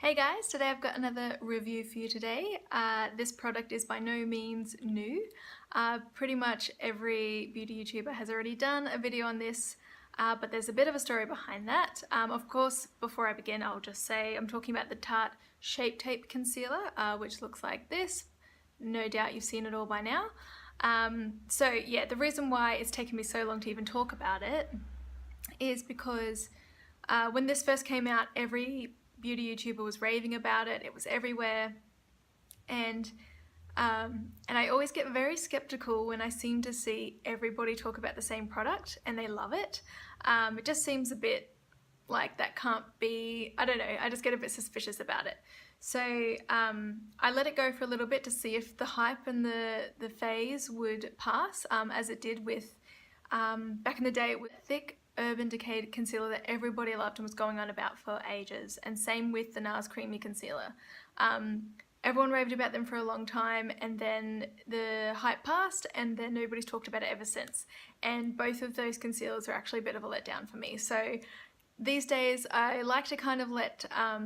Hey guys, today I've got another review for you today. This product is by no means new. Pretty much every beauty YouTuber has already done a video on this, but there's a bit of a story behind that. Of course, before I begin, I'll just say I'm talking about the Tarte Shape Tape Concealer, which looks like this. No doubt you've seen it all by now. So yeah, the reason why it's taken me so long to even talk about it is because when this first came out, every beauty YouTuber was raving about it. It was everywhere, and I always get very skeptical when I seem to see everybody talk about the same product and they love it. It just seems a bit like that can't be, I don't know, I just get a bit suspicious about it. So I let it go for a little bit to see if the hype and the phase would pass, as it did with back in the day with thick Urban Decay concealer that everybody loved and was going on about for ages, and same with the NARS Creamy Concealer. Everyone raved about them for a long time, and then the hype passed and then nobody's talked about it ever since, and both of those concealers are actually a bit of a letdown for me. So these days I like to kind of let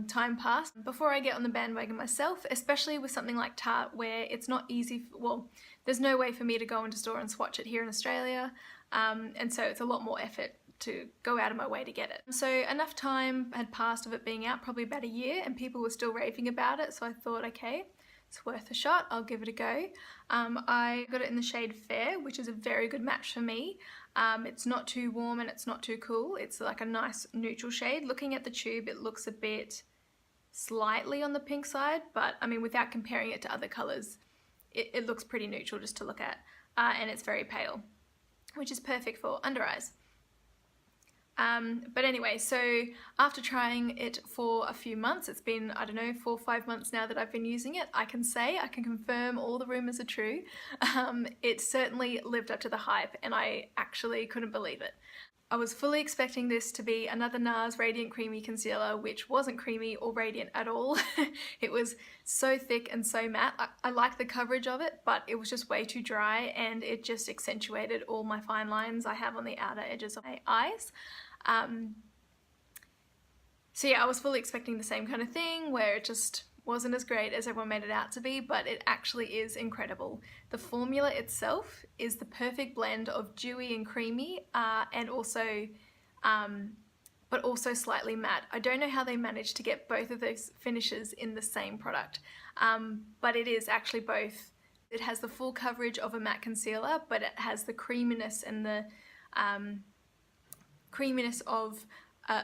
time pass before I get on the bandwagon myself, especially with something like Tarte where it's not easy, well, there's no way for me to go into store and swatch it here in Australia, and so it's a lot more effort to go out of my way to get it. So enough time had passed of it being out, probably about a year, and people were still raving about it, so I thought, okay, it's worth a shot, I'll give it a go. I got it in the shade Fair, which is a very good match for me. It's not too warm and it's not too cool, it's like a nice neutral shade. Looking at the tube, it looks a bit slightly on the pink side, but I mean, without comparing it to other colours, it looks pretty neutral just to look at, and it's very pale, which is perfect for under eyes. But anyway, so after trying it for a few months, it's been, I don't know, 4 or 5 months now that I've been using it, I can confirm all the rumours are true. It certainly lived up to the hype, and I actually couldn't believe it. I was fully expecting this to be another NARS Radiant Creamy Concealer, which wasn't creamy or radiant at all. It was so thick and so matte. I like the coverage of it, but it was just way too dry, and it just accentuated all my fine lines I have on the outer edges of my eyes. So yeah, I was fully expecting the same kind of thing where it just wasn't as great as everyone made it out to be, but it actually is incredible. The formula itself is the perfect blend of dewy and creamy, and also but also slightly matte. I don't know how they managed to get both of those finishes in the same product, but it is actually both. It has the full coverage of a matte concealer, but it has the creaminess and the creaminess of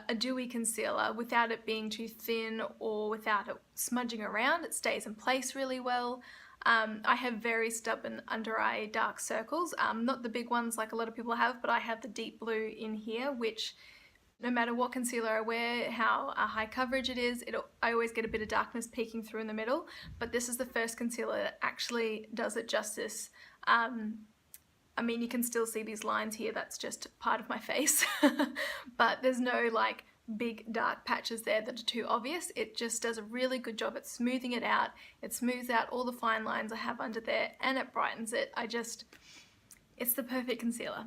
a dewy concealer without it being too thin or without it smudging around. It stays in place really well. I have very stubborn under eye dark circles, not the big ones like a lot of people have, but I have the deep blue in here, which no matter what concealer I wear, how high coverage it is, I always get a bit of darkness peeking through in the middle, but this is the first concealer that actually does it justice. I mean, you can still see these lines here, that's just part of my face, but there's no like big dark patches there that are too obvious. It just does a really good job at smoothing it out. It smooths out all the fine lines I have under there, and it brightens it. It's the perfect concealer.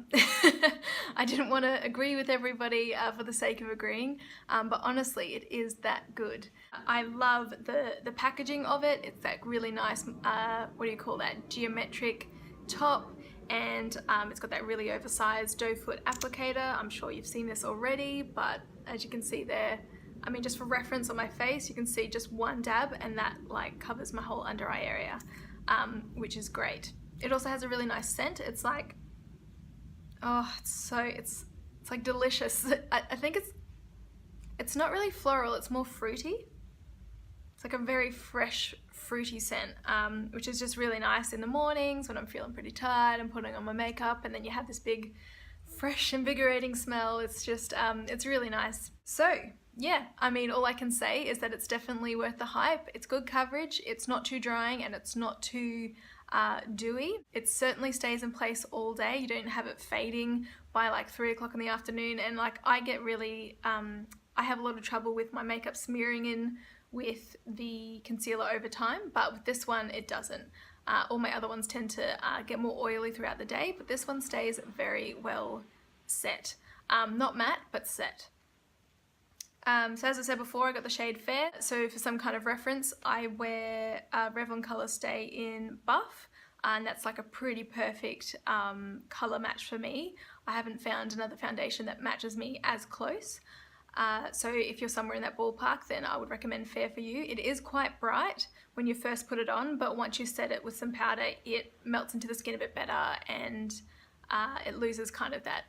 I didn't want to agree with everybody for the sake of agreeing, but honestly, it is that good. I love the packaging of it. It's that really nice, what do you call that, geometric top. And it's got that really oversized doe foot applicator. I'm sure you've seen this already, but as you can see there, I mean, just for reference on my face, you can see just one dab and that like covers my whole under eye area, which is great. It also has a really nice scent. It's like, oh, it's like delicious. I think it's not really floral, it's more fruity. It's like a very fresh, fruity scent, which is just really nice in the mornings when I'm feeling pretty tired and putting on my makeup, and then you have this big, fresh, invigorating smell. It's just, it's really nice. So yeah, I mean, all I can say is that it's definitely worth the hype. It's good coverage, it's not too drying, and it's not too dewy. It certainly stays in place all day. You don't have it fading by like 3 o'clock in the afternoon, and like I get really, I have a lot of trouble with my makeup smearing in with the concealer over time, but with this one it doesn't. All my other ones tend to get more oily throughout the day, but this one stays very well set. Not matte, but set. So as I said before, I got the shade Fair. So for some kind of reference, I wear Revlon Color Stay in Buff, and that's like a pretty perfect color match for me. I haven't found another foundation that matches me as close. So if you're somewhere in that ballpark, then I would recommend Fair for you. It is quite bright when you first put it on, but once you set it with some powder, it melts into the skin a bit better, and it loses kind of that,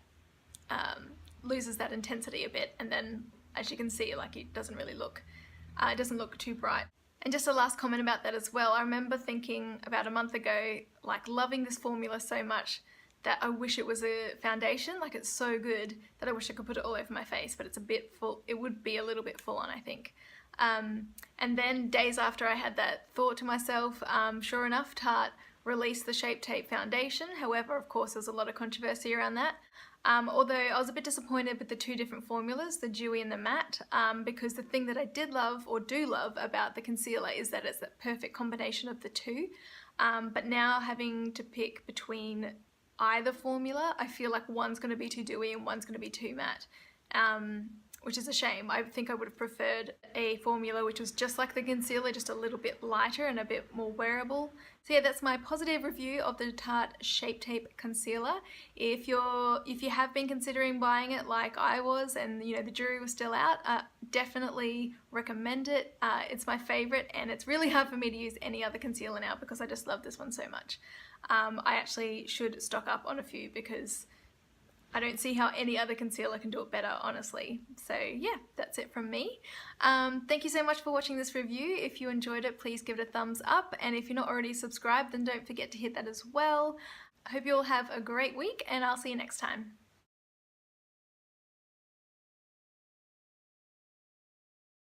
loses that intensity a bit, and then as you can see, like, it doesn't really look, it doesn't look too bright. And just a last comment about that as well, I remember thinking about a month ago, like, loving this formula so much that I wish it was a foundation. Like, it's so good that I wish I could put it all over my face, but it's a bit full, it would be a little bit full on, I think. And then days after I had that thought to myself, sure enough, Tarte released the Shape Tape foundation. However, of course, there's a lot of controversy around that. Although I was a bit disappointed with the two different formulas, the dewy and the matte, because the thing that I did love, or do love, about the concealer is that it's that perfect combination of the two. But now having to pick between either formula, I feel like one's going to be too dewy and one's going to be too matte, which is a shame. I think I would have preferred a formula which was just like the concealer, just a little bit lighter and a bit more wearable. So yeah, that's my positive review of the Tarte Shape Tape concealer. If you have been considering buying it like I was, and you know the jury was still out, definitely recommend it. It's my favorite, and it's really hard for me to use any other concealer now because I just love this one so much. I actually should stock up on a few because I don't see how any other concealer can do it better, honestly. So yeah, that's it from me. Thank you so much for watching this review. If you enjoyed it, please give it a thumbs up. And if you're not already subscribed, then don't forget to hit that as well. I hope you all have a great week, and I'll see you next time.